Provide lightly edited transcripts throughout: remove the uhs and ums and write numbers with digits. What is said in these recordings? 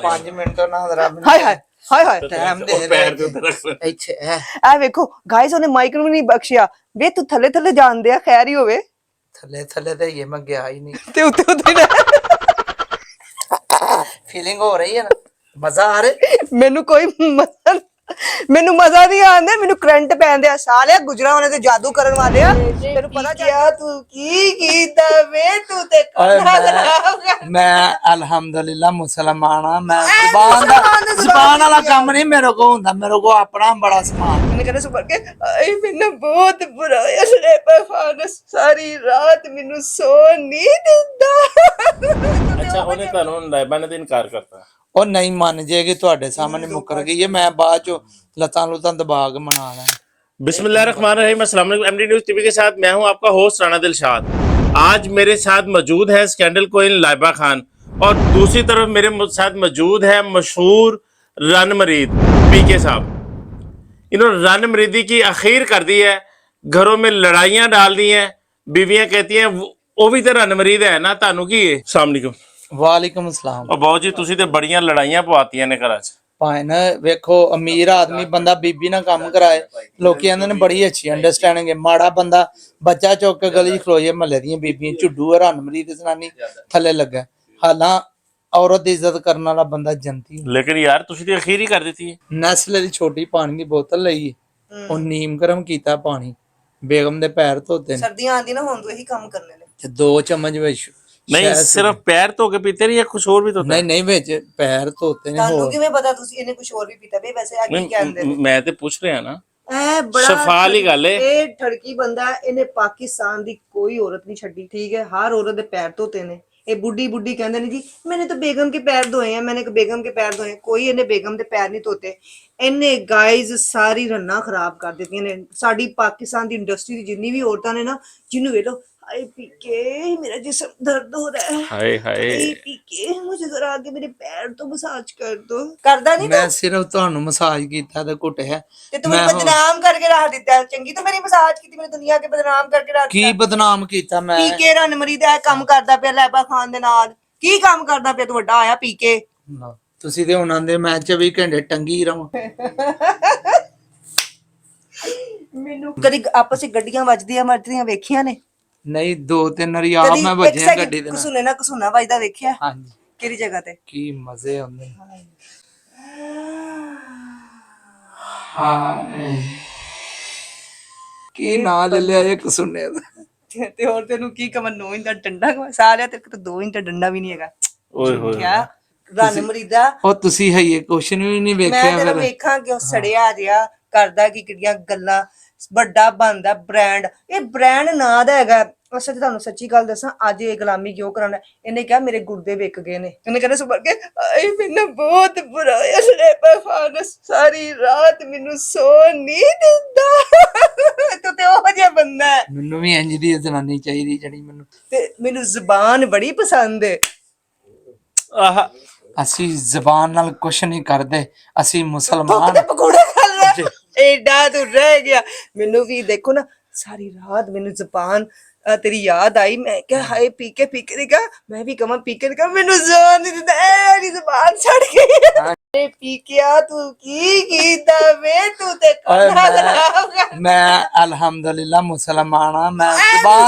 5 minute ਨਾ ਰੱਬ ਹਾਏ ਹਾਏ ਹਾਏ ਹਾਏ ਟਾਈਮ ਦੇ ਪੈਰ ਦੇ ਉੱਤੇ ਰੱਖ ਇੱਥੇ ਆ ਵੇਖੋ ਗਾਇਸ ਉਹਨੇ ਮਾਈਕ ਨੂੰ ਨਹੀਂ ਬਖਸ਼ਿਆ ਵੇ ਤੂੰ ਥੱਲੇ ਥੱਲੇ ਜਾਣਦੇ ਆ ਖੈਰ ਹੀ ਹੋਵੇ ਥੱਲੇ ਥੱਲੇ ਤੇ ਇਹ ਮੈਂ ਗਿਆ ਹੀ ਨਹੀਂ ਤੇ ਉੱਤੇ ਉੱਤੇ ਫੀਲਿੰਗ ਹੋ ਰਹੀ ਹੈ ਨਾ ਮਜ਼ਾ ਆ ਰਿਹਾ ਮੈਨੂੰ ਕੋਈ ਮੈਨੂੰ ਮਜ਼ਾ ਨਹੀਂ ਆਉਂਦਾ ਮੈਨੂੰ ਕਰੰਟ ਪੈਂਦੇ ਆ ਸਾਲੇ ਗੁਜਰਾ ਉਹਨੇ ਤੇ ਜਾਦੂ ਕਰਨ ਵਾਲੇ ਆ ਤੈਨੂੰ ਪਤਾ ਕਿਆ ਤੂੰ ਕੀ ਕੀਤਾ ਵੇ ਤੂੰ ਤੇ ਮੈਂ ਅਲਹਮਦੁਲਿਲਾ ਮੁਸਲਮਾਨ ਆ ਮੈਂ ਜ਼ਬਾਨ ਵਾਲਾ ਕੰਮ ਨਹੀਂ ਮੇਰੇ ਕੋ ਹੁੰਦਾ ਮੇਰੇ ਕੋ ਆਪਣਾ ਬੜਾ ਸਮਾਨ मैंने कहना सुबह के आई मैंने बहुत बुरा इसने खाना सारी रात मैनू सो नहीं दिंदा अच्छा ਉਹਨੇ ਤੁਹਾਨੂੰ ਲਾਇਬਾ ਨੇ ਇਨਕਾਰ ਕਰਤਾ ਉਹ ਨਹੀਂ ਮੰਨ ਜੇਗੀ ਤੁਹਾਡੇ ਸਾਹਮਣੇ ਮੁੱਕਰ ਗਈ ਹੈ मैं बाद चो लतां लुतां दबा के मना ला बिस्मिल्लाहिर्रहमानिर्रहीम अस्सलाम वालेकुम एमडी न्यूज़ टीवी के साथ मैं हूं आपका होस्ट राना दिलशाद। आज मेरे साथ मौजूद है स्कैंडल क्वीन लाइबा खान और दूसरी तरफ मेरे साथ मौजूद है मशहूर रन मरीद पीके साहब। इन्होंने रन मरीदी की अखीर कर दी है, घरों में लड़ाइयां डाल दी हैं, बीवियां कहती हैं वो भी तो रन मरीद है ना तानू की है। अस्सलाम वालेकुम। वालेकुम अस्सलाम। और बहुत जी तुसी ते बड़ियां लड़ाइयां पवातियां ने घरां च ਭਾਣ ਵੇਖੋ ਅਮੀਰ ਆਦਮੀ ਬੰਦਾ ਬੀਬੀ ਨਾਲ ਕੰਮ ਕਰਾਏ ਲੋਕੀ ਕਹਿੰਦੇ ਨੇ ਬੜੀ ਅੱਛੀ ਅੰਡਰਸਟੈਂਡਿੰਗ ਹੈ ਮਾੜਾ ਬੰਦਾ ਬੱਚਾ ਚੁੱਕ ਕੇ ਗਲੀ 'ਚ ਖਲੋਏ ਮਹੱਲੇ ਦੀਆਂ ਬੀਬੀਆਂ ਝੁੱਡੂ ਹਰਨ ਮਰੀਦ ਜਨਾਨੀ ਥੱਲੇ ਲੱਗਾ ਹਾਲਾਂ ਔਰਤ ਦੀ ਇੱਜ਼ਤ ਕਰਨ ਵਾਲਾ ਬੰਦਾ ਜੰਤੀ लेकिन यार तुसी ते अखीर ही कर दी है। ਨਸਲੇ ਦੀ ਛੋਟੀ ਪਾਣੀ ਦੀ ਬੋਤਲ ਲਈ ਉਹ ਨੀਮ ਗਰਮ ਕੀਤਾ ਪਾਣੀ ਬੇਗਮ ਦੇ ਪੈਰ ਧੋਤੇ ਨੇ सर्दियां आंदी ना हुन तो यही काम करने ने ਤੇ 2 ਚਮਚ ਵਿੱਚ नहीं सिर्फ पैर धो के पीते नहीं या कुछ और भी तो ਨਹੀਂ ਨਹੀਂ ਵਿੱਚ ਪੈਰ ਧੋਤੇ ਨੇ ਤੁਹਾਨੂੰ ਹੋਰ ਕਿਵੇਂ ਪਤਾ ਤੁਸੀਂ ਇਹਨੇ ਕੁਝ ਹੋਰ ਵੀ ਪੀਤਾ ਵੇ ਵੈਸੇ ਆ ਕੀ ਕਹਿੰਦੇ ਨੇ मैं ते पूछ रहा ना ਐ ਬੜਾ सफा वाली गल है। ਇਹ ਠੜਕੀ ਬੰਦਾ ਇਹਨੇ ਪਾਕਿਸਤਾਨ ਦੀ ਕੋਈ ਔਰਤ ਨਹੀਂ ਛੱਡੀ ਠੀਕ ਹੈ ਹਰ ਔਰਤ ਦੇ ਪੈਰ ਧੋਤੇ ਨੇ ਇਹ ਬੁੱਢੀ ਬੁੱਢੀ ਕਹਿੰਦੇ ਨੇ ਜੀ ਮੈंने तो बेगम के पैर धोए हैं मैंने बेगम के पैर धोए ਕੋਈ ਇਹਨੇ बेगम ਦੇ ਪੈਰ ਨਹੀਂ ਧੋਤੇ ਇਹਨੇ ਗਾਇਜ਼ ਸਾਰੀ ਰੰਨਾ ਖਰਾਬ ਕਰ ਦਿੱਤੀਆਂ ਨੇ ਸਾਡੀ ਪਾਕਿਸਤਾਨ ਦੀ ਇੰਡਸਟਰੀ ਦੀ ਜਿੰਨੀ ਵੀ ਔਰਤਾਂ ਨੇ ਨਾ ਜਿਹਨੂੰ ਵੇਖ ਲੋ हाय पीके मेरा जिस्म दर्द हो रहा है हाय हाय पीके मुझे जरा आगे मेरे पैर तो मसाज कर दो करदा नहीं ਮੈਂ ਸਿਰਫ ਤੁਹਾਨੂੰ ਮਸਾਜ ਕੀਤਾ ਤੇ ਘੁੱਟਿਆ ਤੇ ਤੂੰ ਮੈਨੂੰ ਬਦਨਾਮ ਕਰਕੇ ਰੱਖ ਦਿੱਤਾ ਚੰਗੀ ਤਾਂ ਮੇਰੀ ਮਸਾਜ ਕੀਤੀ ਮੇਰੀ ਦੁਨੀਆ ਕੇ ਬਦਨਾਮ ਕਰਕੇ ਰੱਖ ਕੀ ਬਦਨਾਮ ਕੀਤਾ ਮੈਂ ਪੀਕੇ ਰਣਮਰੀ ਦਾ ਕੰਮ ਕਰਦਾ ਪਿਆ ਲੈਬਾ ਖਾਨ ਦੇ ਨਾਲ ਕੀ ਕੰਮ ਕਰਦਾ ਪਿਆ ਤੂੰ ਵੱਡਾ ਆਇਆ ਪੀਕੇ ਤੁਸੀਂ ਤੇ ਉਹਨਾਂ ਦੇ ਮੈਂ 24 ਘੰਟੇ ਟੰਗੀ ਰਹਾਂ ਮੈਨੂੰ ਕਦੀ ਆਪਸ ਵਿੱਚ ਗੱਡੀਆਂ ਵੱਜਦੀਆਂ ਵੇਖੀਆਂ ਨੇ ਨਹੀਂ 2-3 ਵਾਰੀ ਆਪ ਮੈਂ ਵੱਜਿਆ ਗੱਡੀ ਦੇ ਨਾਲ ਕਸੂਨਾ ਵੱਜਦਾ ਵੇਖਿਆ ਹਾਂਜੀ ਕਿਹੜੀ ਜਗ੍ਹਾ ਤੇ ਕੀ ਮਜ਼ੇ ਹੁੰਦੇ ਹਾਏ ਕੀ ਨਾਂ ਲੈ ਲਿਆ ਇਹ ਕਸੂਨੇ ਦਾ ਤੇ ਹੋਰ ਤੈਨੂੰ ਕੀ ਕਮਨ 9 ਇੰਚ ਦਾ ਡੰਡਾ ਸਾਰਿਆ ਤੇ 2 ਇੰਚ ਦਾ ਡੰਡਾ ਵੀ ਨਹੀਂ ਹੈਗਾ ओए होए ਕਿਆ ਰਣਮਰੀ ਦਾ ਉਹ ਤੁਸੀਂ ਹਈਏ ਕੁਸ਼ਨ ਵੀ ਨਹੀਂ ਮੈਂ ਵੇਖਿਆ ਤੇਰਾ ਫਿਰ ਵੇਖਾਂ ਕਿ ਉਹ ਸੜਿਆ ਜਿਹਾ ਕਰਦਾ ਕਿ ਕਿਹੜੀਆਂ ਗੱਲਾਂ ਵੱਡਾ ਬਣਦਾ ਬ੍ਰਾਂਡ ਇਹ ਬ੍ਰਾਂਡ ਨਾਂ ਦਾ ਹੈਗਾ ਅਸਲ ਤੇ ਤੁਹਾਨੂੰ ਸੱਚੀ ਗੱਲ ਦੱਸਾਂ ਅੱਜ ਇਹ ਗੁਲਾਮੀ ਕਿਉਂ ਕਰਾਉਣਾ ਇਹਨੇ ਕਿਹਾ ਮੇਰੇ ਗੁਰਦੇ ਵਿਕ ਗਏ ਨੇ ਉਹਨੇ ਕਹਿੰਦਾ ਸੁਬਹ ਕੇ ਆਈ ਮੈਨੂੰ ਬਹੁਤ ਬੁਰਾ ਇਸਨੇ ਖਾਣਾ ਸਾਰੀ ਰਾਤ ਮੈਨੂੰ ਸੋ ਨਹੀਂ ਦਿੰਦਾ ਤੂੰ ਤੇ ਉਹ ਜਿਹਾ ਬੰਦਾ ਹੈ ਮੈਨੂੰ ਵੀ ਇੰਜ ਦੀ ਜਨਾਨੀ ਚਾਹੀਦੀ ਜਿਹੜੀ ਮੈਨੂੰ ਤੇ ਮੈਨੂੰ ਜ਼ੁਬਾਨ ਬੜੀ ਪਸੰਦ ਹੈ आहा ਅਸੀਂ ਜ਼ਬਾਨ ਨਾਲ ਕੁਛ ਨਹੀਂ ਕਰਦੇ ਅਸੀਂ ਮੁਸਲਮਾਨ ਪਕੌੜੇ ਖਾ ਲਿਆ ਐਡਾ ਤੂੰ ਰਹਿ ਗਿਆ ਮੈਨੂੰ ਵੀ ਦੇਖੋ ਨਾ ਸਾਰੀ ਰਾਤ ਮੈਨੂੰ ਜ਼ੁਬਾਨ तेरी याद आई मैं क्या हाय पीके पीके ने कहा मैं भी कमा पीके ने कहा मैंने जोर नहीं दिता मेरी जुबान छड़ गई अरे पीके तू की कीता वे तू ते मैं अल्हम्दुलिल्लाह मुसलमान हां मैं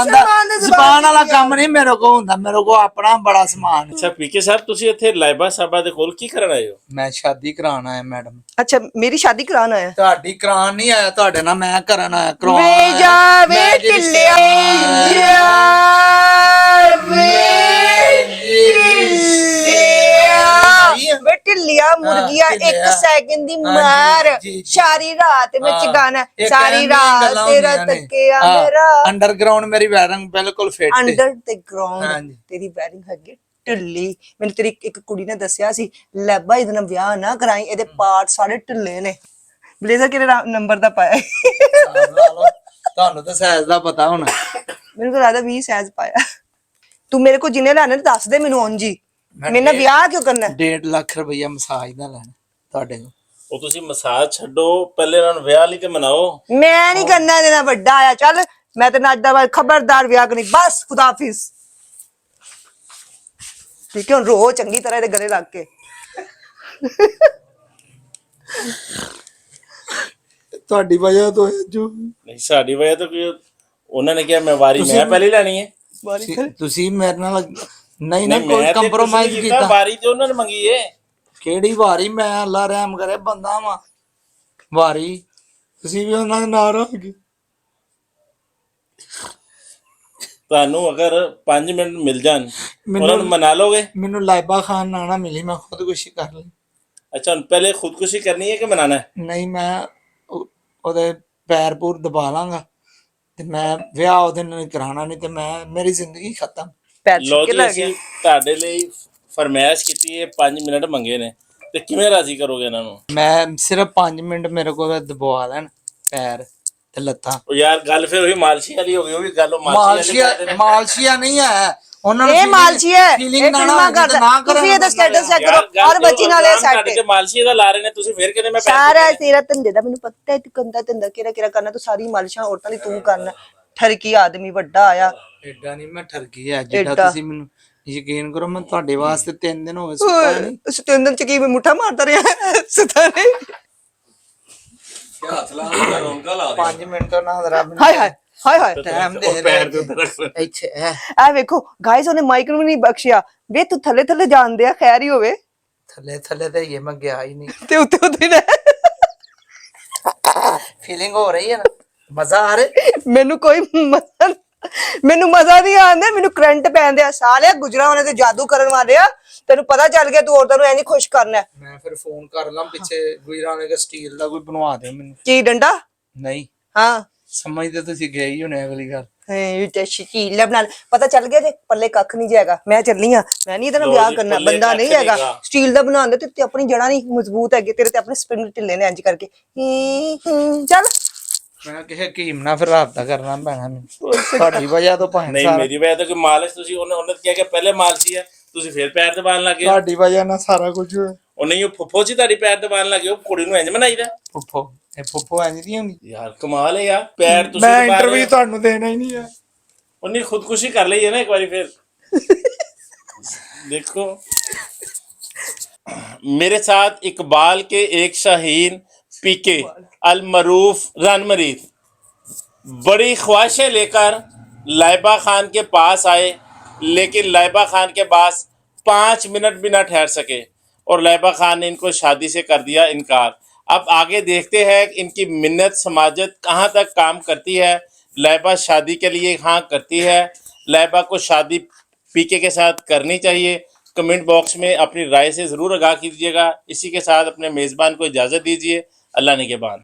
ਜ਼ਬਾਨ ਵਾਲਾ ਕੰਮ ਨਹੀਂ ਮੇਰੇ ਕੋ ਹੁੰਦਾ ਮੇਰੇ ਕੋ ਆਪਣਾ ਬੜਾ ਸਮਾਨ अच्छा पीके साहब तुसी इथे लाइबा साहबा दे कोल की करन आए हो? ਮੈਂ ਸ਼ਾਦੀ ਕਰਾਉਣ ਆਇਆ ਮੈਡਮ अच्छा मेरी शादी कराना है ਤੁਹਾਡੀ ਕਰਾਉਣ ਨਹੀਂ ਆਇਆ ਤੁਹਾਡੇ ਨਾਲ ਮੈਂ ਕਰਨ ਆਇਆ ਕਰਾਉਣ वे जा वे टिल्लिया टिल्लिया मुर्गिया एक सेकंड दी मार सारी रात में गाना सारी रात तेरा तकिया मेरा ਅੰਡਰਗਰਾਉਂਡ ਮੇਰੀ ਵਾਇਰਿੰਗ ਬਿਲਕੁਲ ਫਿੱਟ ਅੰਡਰ ਤੇ ਗਰਾਉਂਡ ਤੇਰੀ ਵਾਇਰਿੰਗ ਹੈਗੀ ਢਿੱਲੀ ਮੈਨੂੰ ਤੇਰੀ ਇੱਕ ਕੁੜੀ ਨੇ ਦੱਸਿਆ ਸੀ ਲੈਬਾ ਇਹਦੇ ਨਾਲ ਵਿਆਹ ਨਾ ਕਰਾਈ ਇਹਦੇ ਪਾਰਟ ਸਾਰੇ ਢਿੱਲੇ ਨੇ ਬਲੇਜ਼ਰ ਕਿਹੜੇ ਨੰਬਰ ਦਾ ਪਾਇਆ ਤੁਹਾਨੂੰ ਤਾਂ ਸਾਈਜ਼ ਦਾ ਪਤਾ ਹੋਣਾ ਮੈਨੂੰ ਤਾਂ ਲੱਗਦਾ 20 ਸਾਈਜ਼ ਪਾਇਆ ਤੂੰ ਮੇਰੇ ਕੋਲ ਜਿੰਨੇ ਲੈਣੇ ਦੱਸ ਦੇ ਮੈਨੂੰ ਉਂਝ ਮੇਰੇ ਨਾਲ ਵਿਆਹ ਕਿਉਂ ਕਰਨਾ 1.5 ਲੱਖ ਰੁਪਈਆ ਮਸਾਜ ਦਾ ਲੈਣਾ ਤੁਹਾਡੇ ਨੂੰ ਉਹ ਤੁਸੀਂ ਮਸਾਜ ਛੱਡੋ ਪਹਿਲੇ ਇਹਨਾਂ ਨੂੰ ਵਿਆਹ ਲਈ ਤੇ ਮਨਾਓ ਮੈਂ ਨਹੀਂ ਕਰਨਾ ਇਹਦੇ ਨਾਲ ਵੱਡਾ ਆਇਆ ਚੱਲ ਮੈਂ ਤੇ ਅੱਜ ਦਾ ਬਾਅਦ ਖਬਰਦਾਰ ਵਿਆਹ ਕਰਨੀ ਬਸ ਖੁਦਾ ਹਾਫਿਜ਼ ਠੀਕ ਹੈ ਹੁਣ ਰੋ ਚੰਗੀ ਤਰ੍ਹਾਂ ਇਹਦੇ ਗਲੇ ਲੱਗ ਕੇ ਤੁਹਾਡੀ ਵਜ੍ਹਾ ਤੋਂ ਹੈ ਜੋ ਨਹੀਂ ਸਾਡੀ ਵਜ੍ਹਾ ਤੋਂ ਕਿ ਉਹਨਾਂ ਨੇ ਕਿਹਾ ਮੈਂ ਵਾਰੀ ਮੈਂ ਪਹਿਲੇ ਲੈਣੀ ਹੈ। ਤੁਸੀਂ ਮੇਰੇ ਨਾਲ ਨਹੀਂ ਨਾ ਨਹੀਂ ਕੋਈ ਮੈਂ ਕੰਪਰੋਮਾਈਜ਼ ਕੀਤਾ। ਵਾਰੀ ਤੇ ਉਹਨਾਂ ਨੇ ਮੰਗੀ ਏ। ਕਿਹੜੀ ਵਾਰੀ? ਮੈਂ ਅੱਲਾ ਰਹਿਮ ਕਰੇ ਬੰਦਾ ਵਾਂ। ਵਾਰੀ ਤੁਸੀਂ ਵੀ ਉਹਨਾਂ ਦੇ ਨਾਲ ਰਹੋਗੇ। ਤੁਹਾਨੂੰ ਅਗਰ 5 ਮਿੰਟ ਮਿਲ ਜਾਣ ਉਹਨਾਂ ਨੂੰ ਮਨਾ ਲੋਗੇ? ਮੈਨੂੰ ਲਾਇਬਾ ਖਾਨ ਨਾ ਮਿਲੀ, ਮੈਂ ਖੁਦਕੁਸ਼ੀ ਕਰ ਲਈ। ਅੱਛਾ ਹੁਣ ਪਹਿਲੇ ਖੁਦਕੁਸ਼ੀ ਕਰਨੀ ਹੈ ਕਿ ਮਨਾਣਾ ਹੈ? ਨਹੀਂ ਮੈਂ ਉਹਦੇ ਪੈਰ ਪੂਰ ਦਬਾ ਲਾਂਗਾ ਤੇ ਮੈਂ ਵਿਆਹ ਉਹਦੇ ਨਾਲ ਕਰਾਣਾ, ਨਹੀਂ ਤੇ ਮੈਂ ਮੇਰੀ ਜ਼ਿੰਦਗੀ ਖਤਮ। ਪੈਰ ਲੋ ਚੁੱਕ ਕੇ ਜੀ ਲੈ ਅਸੀਂ ਗਿਆ। ਤੁਹਾਡੇ ਲਈ ਫਰਮਾਇਸ਼ ਕੀਤੀ ਹੈ, 5 ਮਿੰਟ ਮੰਗੇ ਨੇ ਤੇ ਕਿਵੇਂ ਰਾਜ਼ੀ ਕਰੋਗੇ ਇਹਨਾਂ ਨੂੰ? ਮੈਂ ਸਿਰਫ 5 ਮਿੰਟ ਮੇਰੇ ਕੋਲ ਦਬਵਾ ਲੈਣ ਪੈਰ ਤੇ ਲੱਤਾਂ। ਉਹ ਯਾਰ ਗੱਲ ਫਿਰ ਉਹੀ ਮਾਲਸ਼ੀ ਵਾਲੀ ਹੋ ਗਈ। ਉਹ ਵੀ ਗੱਲ ਉਹ ਮਾਲਸ਼ੀ ਵਾਲੀ ਕਰਦੇ ਨੇ। ਮਾਲਸ਼ੀਆ ਨਹੀਂ ਹੈ ਉਹਨਾਂ ਨੂੰ ਇਹ ਮਾਲਸ਼ੀ ਹੈ, ਇਹ feeling ਨਾ ਫਿਲਮਾਂ ਹੋਵੇ ਤੇ ਕਰਦਾ। ਨਾ ਤੁਸੀਂ ਇਹਦਾ ਸਟੇਟਸ ਚੈੱਕ ਯਾਰ ਕਰੋ, ਹਰ ਬੱਚੀ ਨਾਲ ਇਹ ਸੈੱਟ ਤੁਹਾਡੇ ਤੇ ਮਾਲਸ਼ੀ ਦਾ ਲਾ ਰਹੇ ਨੇ, ਤੁਸੀਂ ਫਿਰ ਕਹਿੰਦੇ ਮੈਂ ਪੈਸੇ ਸਾਰਾ ਤੇਰਾ ਧੰਦੇ ਦਾ ਮੈਨੂੰ ਪਤਾ ਹੈ, ਤੂੰ ਕੰਦਾ ਧੰਦਾ ਕਿਹੜਾ ਕਰਨਾ, ਤੂੰ ਸਾਰੀ ਮਾਲਿਸ਼ਾਂ ਔਰਤਾਂ ਦੀ ਤੂੰ ਕਰਨਾ। ਠਰਕੀ ਆਦਮੀ ਵੱਡਾ ਆਇਆ ਐਡਾ ਨਹੀਂ ਮੈਂ ਠਰਕੀ ਹੈ ਜਿੱਦਾਂ ਤੁਸੀਂ ਮੈਨੂੰ ਯਕੀਨ ਕਰੋ। ਮੈਂ ਤੁਹਾਡੇ ਵਾਸਤੇ 3 ਦਿਨ ਹੋ ਗਏ ਸੁੱਤਾ ਨਹੀਂ। ਉਸ ਤਿੰਨ ਦਿਨ ਚ ਕੀ ਮੈਂ ਮੁੱਠਾ ਮਾਰਦਾ ਰਿਹਾ ਸੁਤਾ ਨਹੀਂ। 5 ਮਿੰਟ ਤੋਂ ਨਾ ਰੱਬ ਹਾਏ ਹਾਏ ਹਾਏ ਹਾਏ ਟਾਈਮ ਦੇ ਉਹ ਪੈਰ ਦੇ ਉੱਤੇ ਰੱਖ ਲੈ। ਇੱਥੇ ਹੈ ਆ ਵੇਖੋ ਗਾਇਸ, ਉਹਨੇ ਮਾਈਕ ਨੂੰ ਵੀ ਨਹੀਂ ਬਖਸ਼ਿਆ। ਵੇ ਤੂੰ ਥੱਲੇ ਥੱਲੇ ਜਾਣਦੇ ਆ, ਖੈਰ ਹੀ ਹੋਵੇ। ਥੱਲੇ ਥੱਲੇ ਤੇ ਇਹ ਮੈਂ ਗਿਆ ਹੀ ਨਹੀਂ। ਤੇ ਉੱਤੇ ਉੱਤੇ ਨਾ ਫੀਲਿੰਗ ਹੋ ਰਹੀ ਹੈ ਨਾ, ਮਜ਼ਾ ਆ ਰਿਹਾ। ਮੈਨੂੰ ਕੋਈ ਮੈਨੂੰ ਮਜ਼ਾ ਨਹੀਂ ਆਉਂਦਾ, ਮੈਨੂੰ ਕਰੰਟ ਪੈਂਦੇ ਆ। ਸਾਲਿਆ ਗੁਜਰਾ ਵਾਲੇ ਤੇ ਜਾਦੂ ਕਰਨ ਵਾਲੇ ਆ, ਤੈਨੂੰ ਪਤਾ ਚੱਲ ਗਿਆ ਤੂੰ ਔਰਤਾਂ ਨੂੰ ਐ ਨਹੀਂ ਖੁਸ਼ ਕਰਨਾ। ਮੈਂ ਫਿਰ ਫੋਨ ਕਰ ਲਾਂ ਪਿੱਛੇ ਗੁਜਰਾਣੇ ਦਾ ਸਟੀਲ ਦਾ ਕੋਈ ਬਣਵਾ ਦੇ ਮੈਨੂੰ। ਕੀ ਡੰਡਾ? ਨਹੀਂ ਹਾਂ ਸਮਝਦੇ ਤੁਸੀਂ ਗਏ ਹੀ ਹੋਣੇ ਅਗਲੀ ਗੱਲ। ਇਹ ਤੇ ਸ਼ਕੀਲ ਬਣਾ ਪਤਾ ਚੱਲ ਗਿਆ ਜੇ ਪੱਲੇ ਕੱਖ ਨਹੀਂ ਜਾਏਗਾ। ਮੈਂ ਚੱਲੀ ਆ, ਮੈਂ ਨਹੀਂ ਇਹਦਾ ਨਾਲ ਵਿਆਹ ਕਰਨਾ। ਪੱਲੇ ਬੰਦਾ ਕੱਖ ਨਹੀਂ ਨੀ ਹੈਗਾ ਗਾ। ਸਟੀਲ ਦਾ ਬਣਾਉਂਦੇ ਤੇ ਆਪਣੀ ਜੜ੍ਹਾਂ ਨਹੀਂ ਮਜ਼ਬੂਤ ਹੈਗੇ, ਤੇਰੇ ਤੇ ਆਪਣੇ ਸਪਿੰਗ ਢਿੱਲੇ ਨੇ ਇੰਜ ਕਰਕੇ। ਚੱਲ ਮੈਂ ਕਿਸੇ ਹਕੀਮ ਨਾਲ ਫਿਰ ਰਾਬਤਾ ਕਰਨਾ ਪੈਣਾ ਮੈਨੂੰ, ਤੁਹਾਡੀ ਵਜ੍ਹਾ ਤੋਂ ਭਾਵੇਂ ਨਹੀਂ ਮੇਰੀ ਵਜ੍ਹਾ ਤੋਂ ਕਿ ਮਾਲਸ਼ ਤੁਸੀਂ ਉਹਨੇ ਕਿਹਾ ਕਿ ਪਹਿਲੇ ਮਾਲਸ਼ੀ ਹੈ, ਤੁਸੀਂ ਫਿਰ ਪੈਰ ਦਬਾਉਣ ਲੱਗੇ। ਤੁਹਾਡੀ ਵਜ੍ਹਾ ਨਾਲ ਸਾਰਾ ਕੁਝ ਹੋਇਆ। ਉਹ ਨਹੀਂ ਉਹ ਫੁੱਫੋ ਜੀ ਤੁਹਾਡੀ ਪੈਰ ਦਬਾਉਣ ਲੱਗੇ। ਉਹ ਕੁੜੀ ਨੂੰ ਇੰਜ ਬਣਾਈਦਾ ਫੁੱਫੋ ਇਹ ਫੁੱਫੋ ਐਂ ਨਹੀਂ ਹੁੰਦੀ। ਯਾਰ ਕਮਾਲ ਹੈ ਯਾਰ। ਪੈਰ ਤੁਸੀਂ ਮੈਂ ਦਬਾ ਰਹੇ ਇੰਟਰਵਿਊ ਹੋ। ਤੁਹਾਨੂੰ ਦੇਣਾ ਹੀ ਨਹੀਂ ਹੈ। ਉਹਨੇ ਖੁਦਕੁਸ਼ੀ ਕਰ ਲਈ ਹੈ ਨਾ ਇੱਕ ਵਾਰੀ ਫਿਰ। देखो मेरे साथ इकबाल के एक शाहीन पीके अल मरूफ रनमरीद बड़ी ख्वाहिशें लेकर लाइबा खान के पास आए, लेकिन लाइबा खान के पास 5 मिनट भी ना ठहर सके और लाइबा खान ने इनको शादी से कर दिया इनकार। अब आगे देखते हैं कि इनकी मिन्नत समाजत कहाँ तक काम करती है। लाइबा शादी के लिए हाँ करती है। लाइबा को शादी पीके के साथ करनी चाहिए। कमेंट बॉक्स में अपनी राय से ज़रूर आगाह कीजिएगा। इसी के साथ अपने मेज़बान को इजाज़त दीजिए। अल्लाह निगहबान।